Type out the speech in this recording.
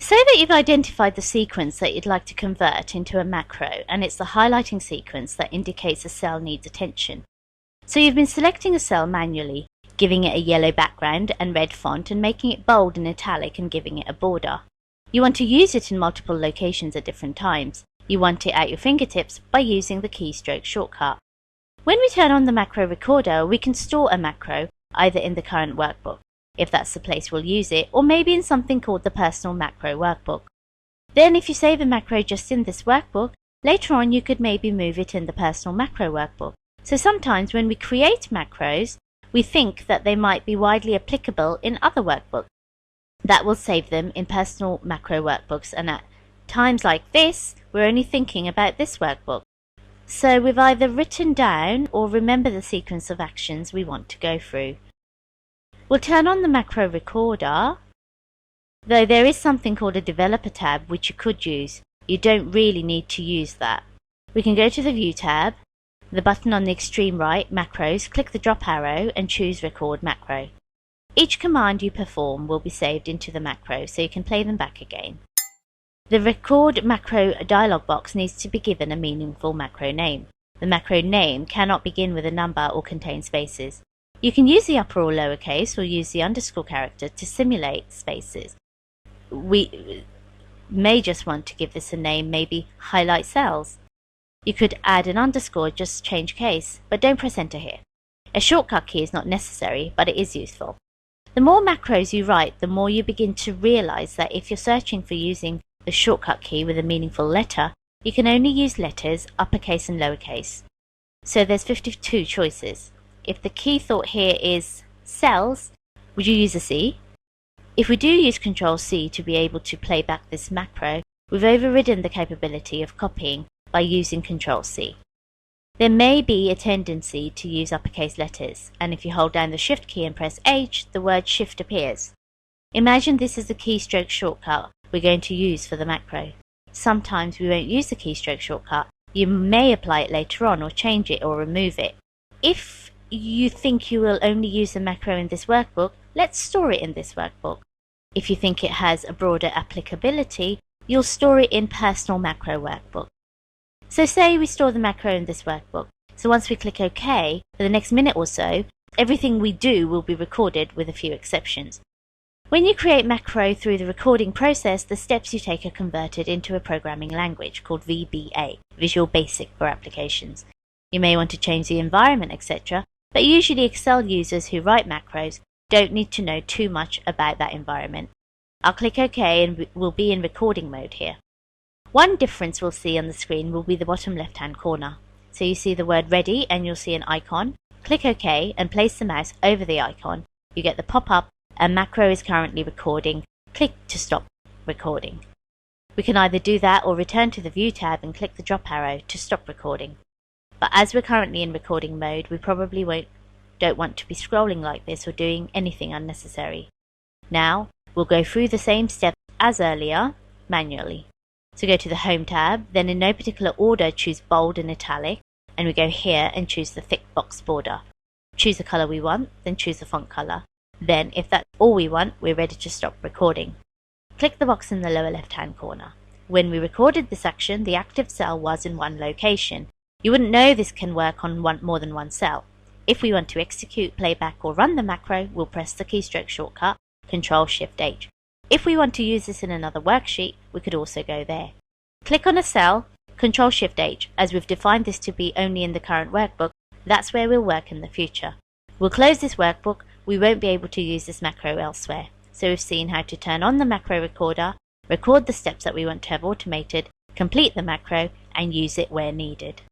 Say that you've identified the sequence that you'd like to convert into a macro, and it's the highlighting sequence that indicates a cell needs attention. So you've been selecting a cell manually, giving it a yellow background and red font and making it bold and italic and giving it a border. You want to use it in multiple locations at different times. You want it at your fingertips by using the keystroke shortcut. When we turn on the macro recorder, we can store a macro either in the current workbook, if that's the place we'll use it, or maybe in something called the personal macro workbook. Then if you save a macro just in this workbook, later on you could maybe move it in the personal macro workbook. So sometimes when we create macros, we think that they might be widely applicable in other workbooks. That will save them in personal macro workbooks, and at times like this, we're only thinking about this workbook. So we've either written down or remember the sequence of actions we want to go through. We'll turn on the macro recorder, though there is something called a developer tab which you could use. You don't really need to use that. We can go to the View tab, the button on the extreme right, Macros, click the drop arrow and choose Record Macro. Each command you perform will be saved into the macro so you can play them back again. The Record Macro dialog box needs to be given a meaningful macro name. The macro name cannot begin with a number or contain spaces. You can use the upper or lowercase or use the underscore character to simulate spaces. We may just want to give this a name, maybe highlight cells. You could add an underscore, just change case, but don't press enter here. A shortcut key is not necessary, but it is useful. The more macros you write, the more you begin to realize that if you're searching for using the shortcut key with a meaningful letter, you can only use letters, uppercase and lowercase. So there's 52 choices. If the key thought here is cells, would you use a C? If we do use Control C to be able to play back this macro, we've overridden the capability of copying by using Control C. There may be a tendency to use uppercase letters, and if you hold down the Shift key and press H, the word shift appears. Imagine this is the keystroke shortcut we're going to use for the macro. Sometimes we won't use the keystroke shortcut. You may apply it later on or change it or remove it. If you think you will only use the macro in this workbook, let's store it in this workbook. If you think it has a broader applicability, you'll store it in Personal Macro Workbook. So say we store the macro in this workbook. So once we click OK, for the next minute or so, everything we do will be recorded with a few exceptions. When you create macro through the recording process, the steps you take are converted into a programming language called VBA, Visual Basic for Applications. You may want to change the environment, etc., but usually Excel users who write macros don't need to know too much about that environment. I'll click OK and we'll be in recording mode here. One difference we'll see on the screen will be the bottom left hand corner. So you see the word ready and you'll see an icon. Click OK and place the mouse over the icon. You get the pop-up, a macro is currently recording. Click to stop recording. We can either do that or return to the View tab and click the drop arrow to stop recording. But as we're currently in recording mode, we probably don't want to be scrolling like this or doing anything unnecessary. Now, we'll go through the same steps as earlier, manually. So go to the Home tab, then in no particular order choose Bold and Italic, and we go here and choose the thick box border. Choose the color we want, then choose the font color. Then, if that's all we want, we're ready to stop recording. Click the box in the lower left hand corner. When we recorded this action, the active cell was in one location. You wouldn't know this can work on more than one cell. If we want to execute, playback or run the macro, we'll press the keystroke shortcut, Ctrl-Shift-H. If we want to use this in another worksheet, we could also go there. Click on a cell, Ctrl-Shift-H. As we've defined this to be only in the current workbook, that's where we'll work in the future. We'll close this workbook. We won't be able to use this macro elsewhere. So we've seen how to turn on the macro recorder, record the steps that we want to have automated, complete the macro, and use it where needed.